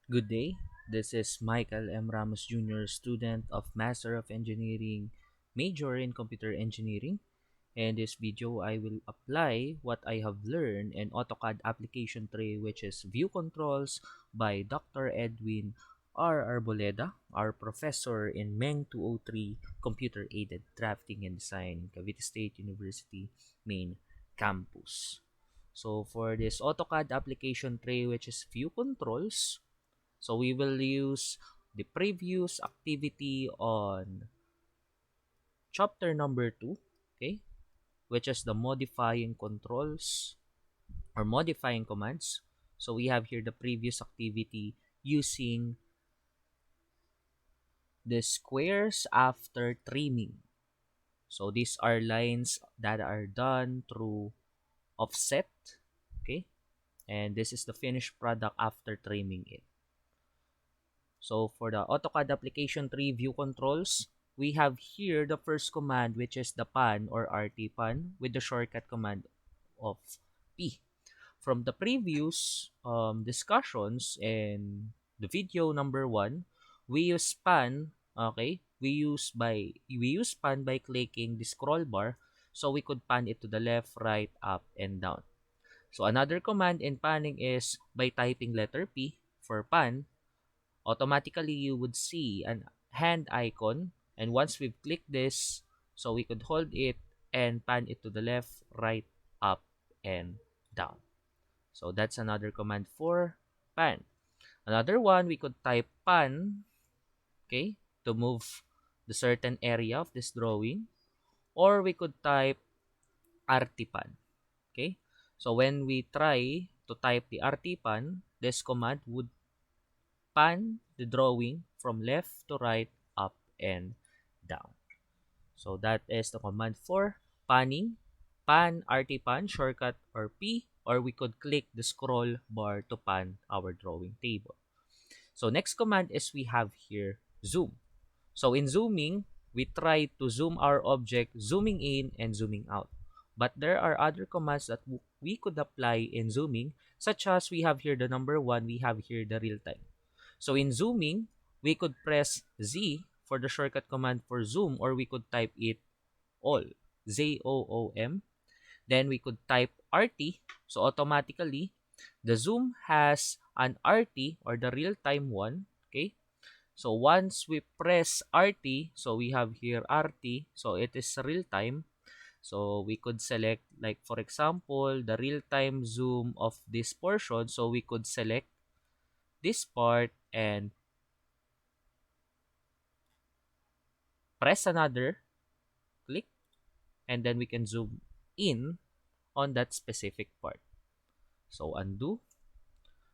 Good day. This is Michael M. Ramos Jr., student of Master of Engineering, major in Computer Engineering. In this video, I will apply what I have learned in AutoCAD application tray, which is View Controls by Dr. Edwin R. Arboleda, our professor in Meng 203 Computer Aided Drafting and Design, Cavite State University, main campus. So for this AutoCAD application tray, which is View Controls, so we will use the previous activity on chapter number 2, okay, which is the modifying controls or modifying commands. So we have here the previous activity using the squares after trimming. So these are lines that are done through offset, okay, and this is the finished product after trimming it. So for the AutoCAD application tree view controls, we have here the first command, which is the pan or RT pan with the shortcut command of P. From the previous discussions in the video number 1, we use pan, okay? We use pan by clicking the scroll bar so we could pan it to the left, right, up, and down. So another command in panning is by typing letter P for pan. Automatically you would see an hand icon, and once we've clicked this, so we could hold it and pan it to the left, right, up, and down. So that's another command for pan. Another one, we could type pan, okay, to move the certain area of this drawing, or we could type artipan, okay. So when we try to type the artipan, this command would pan the drawing from left to right, up, and down. So that is the command for panning. Pan, RT-pan, shortcut, or P, or we could click the scroll bar to pan our drawing table. So next command is we have here zoom. So in zooming, we try to zoom our object, zooming in and zooming out. But there are other commands that we could apply in zooming, such as we have here the number 1, we have here the real time. So in zooming, we could press Z for the shortcut command for zoom, or we could type it all, ZOOM. Then we could type RT. So automatically, the zoom has an RT or the real-time one. Okay. So once we press RT, so we have here RT. So it is real-time. So we could select, like for example, the real-time zoom of this portion. So we could select this part and press another click, and then we can zoom in on that specific part. So undo.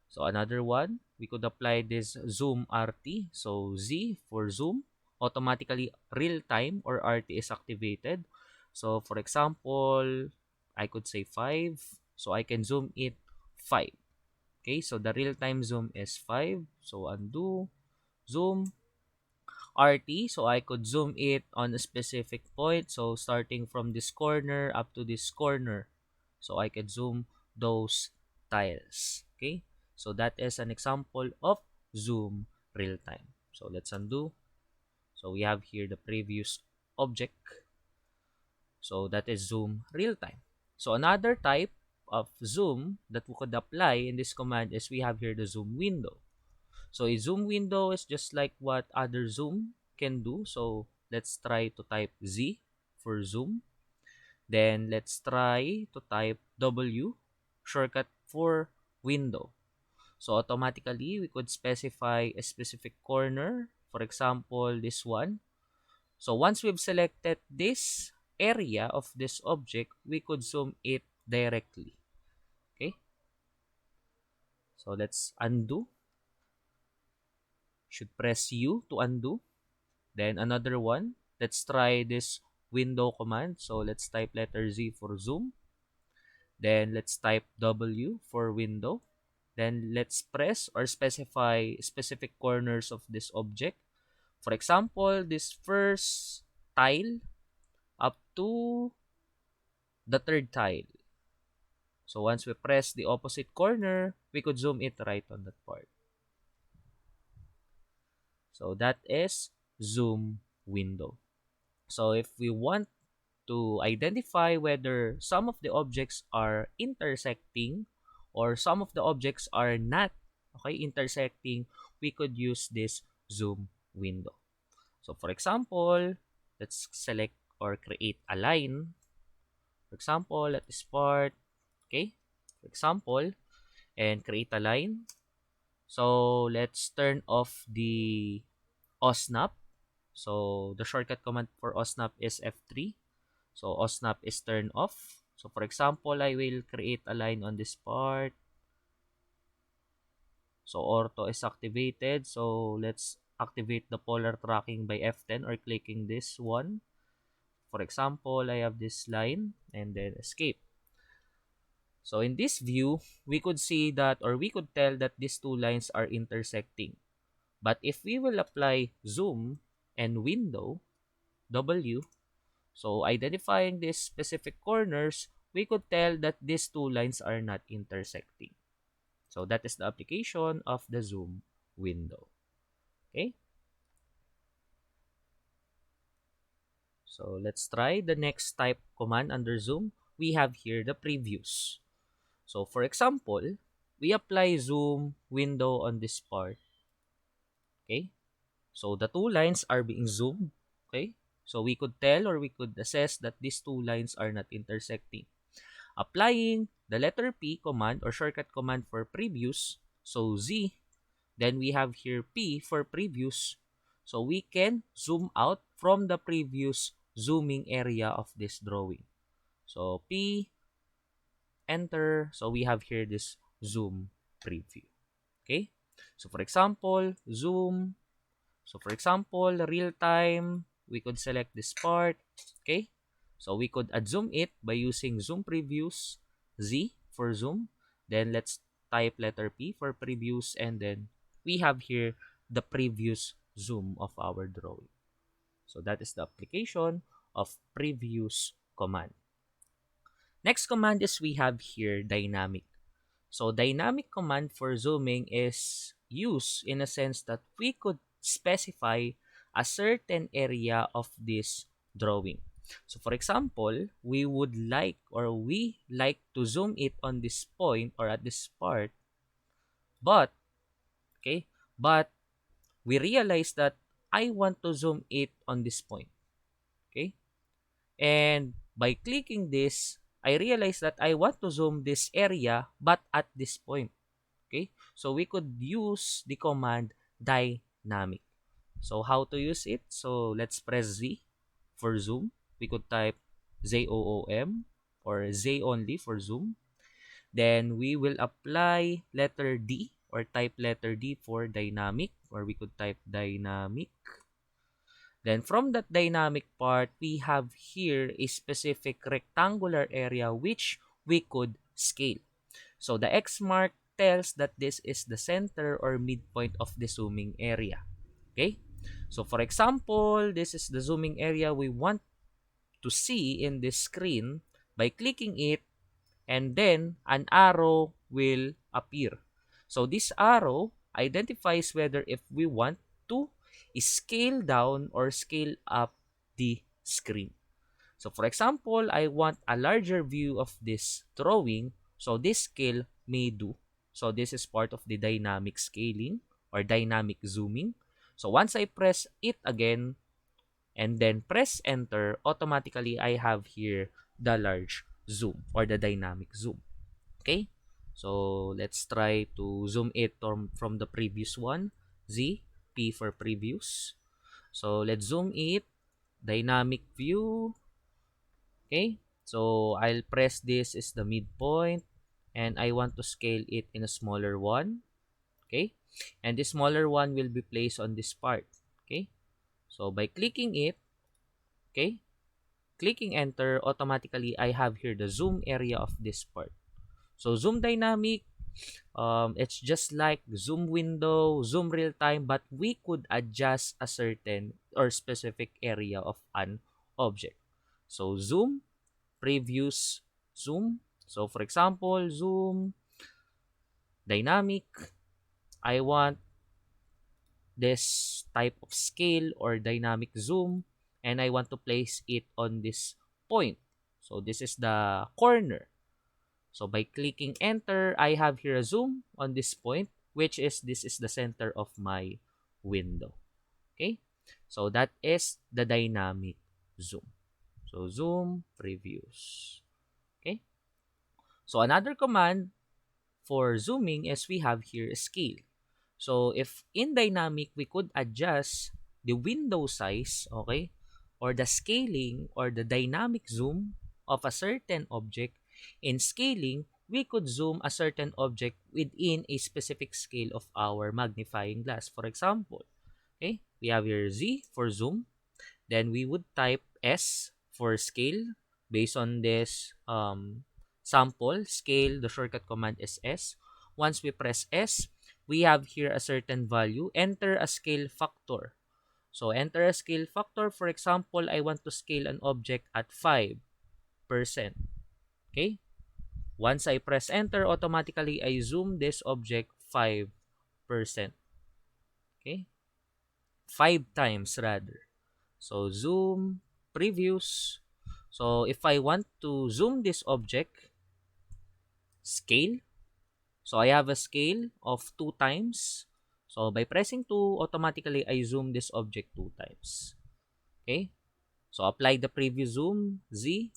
So another one, we could apply this zoom RT. So Z for zoom, automatically real time or RT is activated. So for example, I could say 5. So I can zoom it 5. Okay, so the real time zoom is 5. So undo, zoom, RT, so I could zoom it on a specific point. So starting from this corner up to this corner. So I could zoom those tiles. Okay, so that is an example of zoom real time. So let's undo. So we have here the previous object. So that is zoom real time. So another type of zoom that we could apply in this command is we have here the zoom window. So a zoom window is just like what other zoom can do. So let's try to type Z for zoom. Then let's try to type W, shortcut for window. So automatically we could specify a specific corner. For example, this one. So once we've selected this area of this object, we could zoom it directly. Okay. So let's undo. Should press U to undo. Then another one, let's try this window command. So let's type letter Z for zoom. Then let's type W for window. Then let's press or specify specific corners of this object. For example, this first tile up to the third tile. So once we press the opposite corner, we could zoom it right on that part. So that is zoom window. So if we want to identify whether some of the objects are intersecting or some of the objects are not, okay, intersecting, we could use this zoom window. So for example, let's select or create a line. For example, at this part, okay, for example, and create a line. So let's turn off the OSNAP. So the shortcut command for OSNAP is F3. So OSNAP is turned off. So for example, I will create a line on this part. So ortho is activated. So let's activate the polar tracking by F10 or clicking this one. For example, I have this line and then escape. So in this view, we could see that, or we could tell that these two lines are intersecting. But if we will apply zoom and window, W, so identifying these specific corners, we could tell that these two lines are not intersecting. So that is the application of the zoom window. Okay? So let's try the next type command under zoom. We have here the previews. So for example, we apply zoom window on this part. Okay? So the two lines are being zoomed. Okay? So we could tell or we could assess that these two lines are not intersecting. Applying the letter P command or shortcut command for previews, so Z, then we have here P for previews. So we can zoom out from the previous zooming area of this drawing. So P, enter. So we have here this zoom preview. Okay? So for example, zoom. So for example, real time, we could select this part. Okay? So we could zoom it by using zoom previews, Z for zoom. Then let's type letter P for previews, and then we have here the previous zoom of our drawing. So that is the application of previews command. Next command is we have here dynamic. So dynamic command for zooming is used in a sense that we could specify a certain area of this drawing. So for example, we would like or we like to zoom it on this point or at this part, but okay, but we realize that I want to zoom it on this point. Okay? And by clicking this, I realize that I want to zoom this area but at this point. Okay? So we could use the command dynamic. So how to use it? So let's press Z for zoom. We could type ZOOM or Z only for zoom. Then we will apply letter D or type letter D for dynamic, or we could type dynamic. Then from that dynamic part, we have here a specific rectangular area which we could scale. So the X mark tells that this is the center or midpoint of the zooming area. Okay? So for example, this is the zooming area we want to see in this screen. By clicking it, and then an arrow will appear. So this arrow identifies whether if we want to scale down or scale up the screen. So for example, I want a larger view of this drawing, so this scale may do. So this is part of the dynamic scaling or dynamic zooming. So once I press it again and then press enter, automatically I have here the large zoom or the dynamic zoom. Okay? So let's try to zoom it from the previous one. Z, P for previews. So let's zoom it. Dynamic view. Okay? So I'll press this is the midpoint and I want to scale it in a smaller one. Okay? And the smaller one will be placed on this part. Okay? So by clicking it, okay? Clicking enter, automatically I have here the zoom area of this part. So zoom dynamic, it's just like zoom window, zoom real time, but we could adjust a certain or specific area of an object. So zoom, previews, zoom. So for example, zoom, dynamic, I want this type of scale or dynamic zoom, and I want to place it on this point. So this is the corner. So by clicking enter, I have here a zoom on this point, which is this is the center of my window. Okay? So that is the dynamic zoom. So zoom previews. Okay? So another command for zooming is we have here scale. So if in dynamic, we could adjust the window size, okay, or the scaling or the dynamic zoom of a certain object. In scaling, we could zoom a certain object within a specific scale of our magnifying glass. For example, okay, we have here Z for zoom. Then we would type S for scale. Based on this sample scale, the shortcut command is S. Once we press S, we have here a certain value. Enter a scale factor. So enter a scale factor. For example, I want to scale an object at 5%. Okay? Once I press enter, automatically I zoom this object 5%. Okay? 5 times rather. So zoom, previews. So if I want to zoom this object, scale. So I have a scale of 2 times. So by pressing 2, automatically I zoom this object 2 times. Okay? So apply the preview zoom, Z,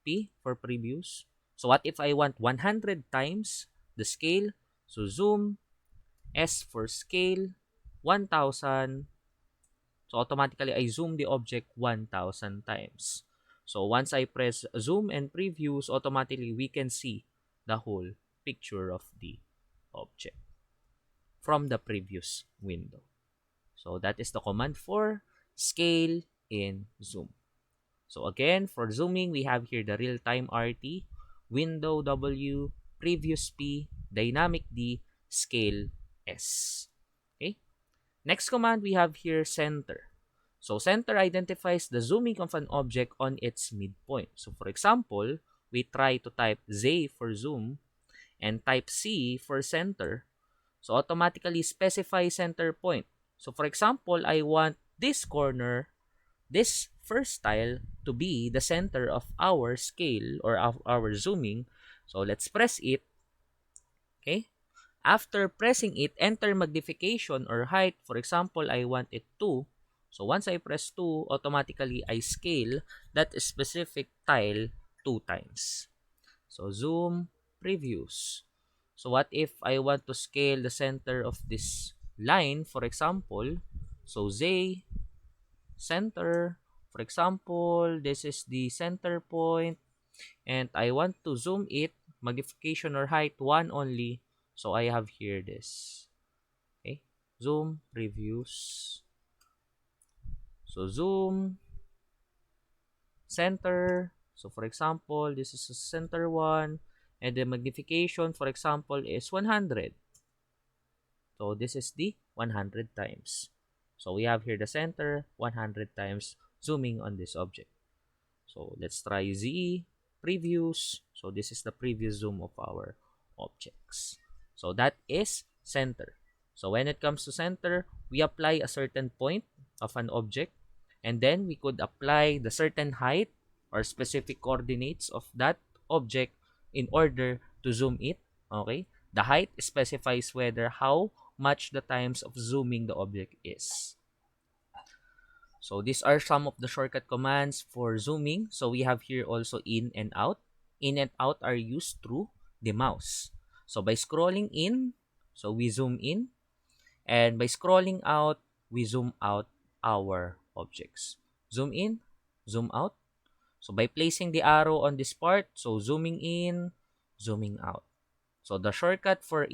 P for previews. So what if I want 100 times the scale? So zoom, S for scale, 1000. So automatically, I zoom the object 1,000 times. So once I press zoom and previews, automatically we can see the whole picture of the object from the previous window. So that is the command for scale in zoom. So again, for zooming, we have here the real-time RT, window W, previous P, dynamic D, scale S. Okay? Next command, we have here center. So center identifies the zooming of an object on its midpoint. So for example, we try to type Z for zoom and type C for center. So automatically specify center point. So for example, I want this corner, this first tile to be the center of our scale or of our zooming. So let's press it. Okay. After pressing it, enter magnification or height. For example, I want it 2. So once I press 2, automatically I scale that specific tile 2 times. So zoom, previews. So what if I want to scale the center of this line, for example? So Z, center. For example, this is the center point and I want to zoom it, magnification or height 1 only. So I have here this. Okay. Zoom, previews. So zoom, center. So for example, this is a center one. And the magnification, for example, is 100. So this is the 100 times. So we have here the center 100 times zooming on this object. So let's try Z, previews. So this is the previous zoom of our objects. So that is center. So when it comes to center, we apply a certain point of an object and then we could apply the certain height or specific coordinates of that object in order to zoom it. Okay? The height specifies whether how much the times of zooming the object is. So these are some of the shortcut commands for zooming. So we have here also in and out. In and out are used through the mouse. So by scrolling in, so we zoom in. And by scrolling out, we zoom out our objects. Zoom in, zoom out. So by placing the arrow on this part, so zooming in, zooming out. So the shortcut for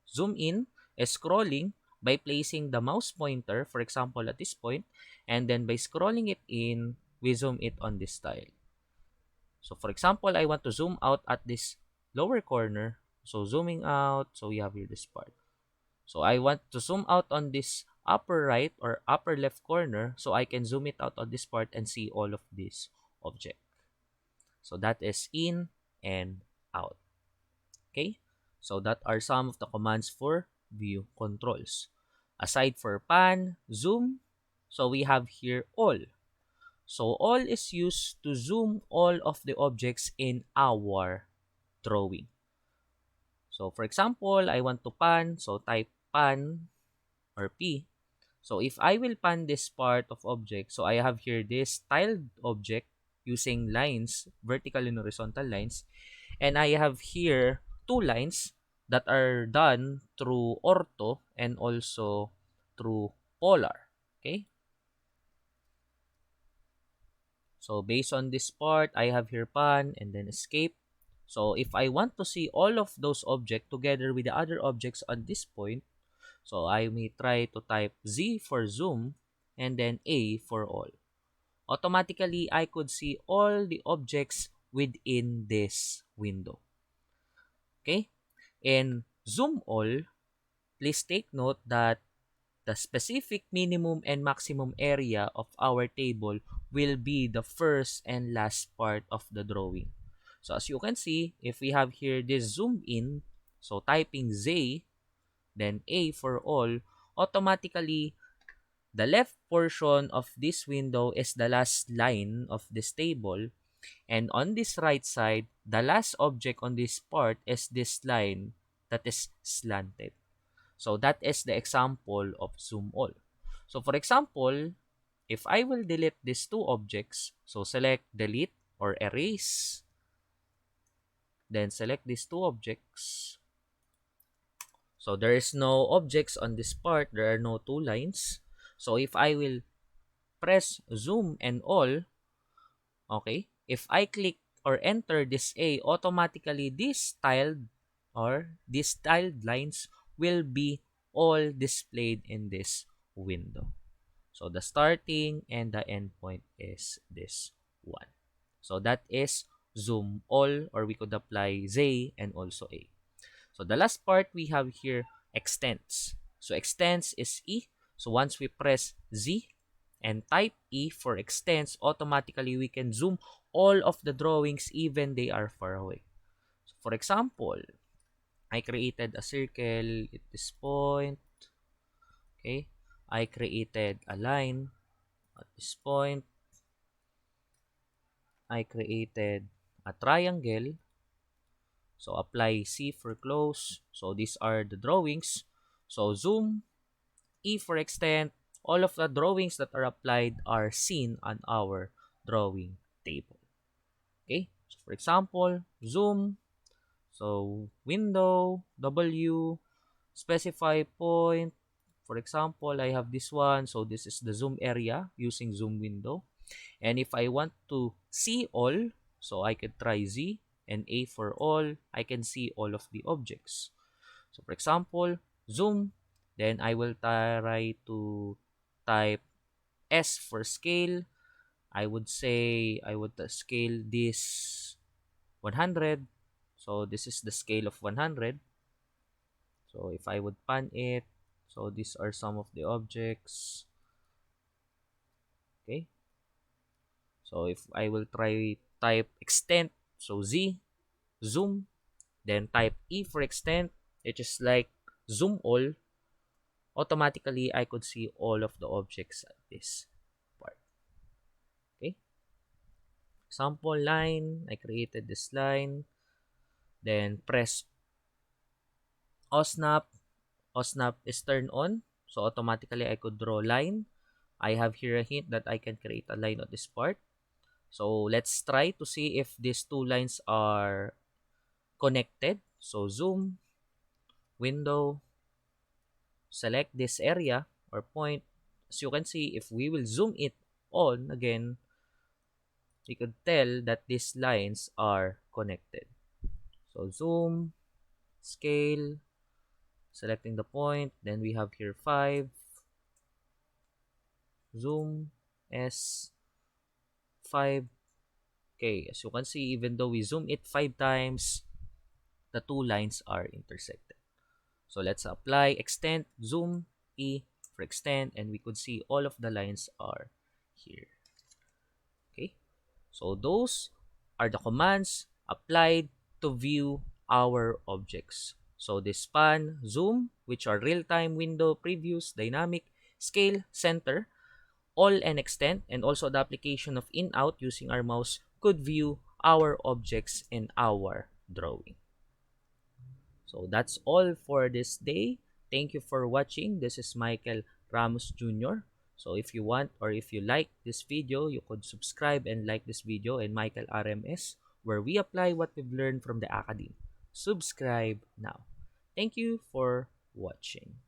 zoom in, is scrolling by placing the mouse pointer, for example, at this point, and then by scrolling it in, we zoom it on this tile. So for example, I want to zoom out at this lower corner. So zooming out, so we have here this part. So I want to zoom out on this upper right or upper left corner so I can zoom it out on this part and see all of this object. So that is in and out. Okay? So that are some of the commands for view controls. Aside for pan, zoom, so we have here all. So all is used to zoom all of the objects in our drawing. So for example, I want to pan, so type pan or P. So if I will pan this part of object, so I have here this tiled object using lines, vertical and horizontal lines, and I have here two lines that are done through ortho and also through polar. Okay? So based on this part, I have here pan and then escape. So if I want to see all of those objects together with the other objects on this point, so I may try to type Z for zoom and then A for all. Automatically, I could see all the objects within this window. Okay? In zoom all, please take note that the specific minimum and maximum area of our table will be the first and last part of the drawing. So as you can see, if we have here this zoom in, so typing Z, then A for all, automatically the left portion of this window is the last line of this table, and on this right side, the last object on this part is this line that is slanted. So that is the example of zoom all. So for example, if I will delete these two objects, so select delete or erase, then select these two objects. So there is no objects on this part, there are no two lines. So if I will press zoom and all, okay, if I click or enter this A, automatically this tiled lines will be all displayed in this window. So the starting and the end point is this one. So that is zoom all, or we could apply Z and also A. So the last part we have here, extends. So extends is E. So once we press Z and type E for extends, automatically we can zoom all of the drawings even they are far away. So for example, I created a circle at this point. Okay. I created a line at this point. I created a triangle. So apply C for close. So these are the drawings. So zoom, E for extend. All of the drawings that are applied are seen on our drawing table. Okay. So for example, zoom. So window, W, specify point. For example, I have this one. So this is the zoom area using zoom window. And if I want to see all, so I could try Z and A for all. I can see all of the objects. So for example, zoom, then I will try to type S for scale. I would say I would scale this 100. So this is the scale of 100. So if I would pan it, so these are some of the objects. Okay. So if I will try type extend, so Z, zoom, then type E for extend, it is like zoom all. Automatically, I could see all of the objects at this part. Okay. Example line, I created this line. Then press OSNAP. OSNAP is turned on. So automatically, I could draw line. I have here a hint that I can create a line on this part. So let's try to see if these two lines are connected. So zoom, window, select this area or point. As you can see, if we will zoom it on again, we could tell that these lines are connected. So zoom, scale, selecting the point, then we have here 5, zoom, S, 5. Okay, as you can see, even though we zoom it 5 times, the two lines are intersected. So let's apply extend, zoom, E for extend, and we could see all of the lines are here. Okay, so those are the commands applied to view our objects. So the span, zoom, which are real-time window previews, dynamic, scale, center, all and extent, and also the application of InOut using our mouse could view our objects in our drawing. So that's all for this day. Thank you for watching. This is Michael Ramos Jr. So if you want or if you like this video, you could subscribe and like this video in Michael RMS, where we apply what we've learned from the academe. Subscribe now. Thank you for watching.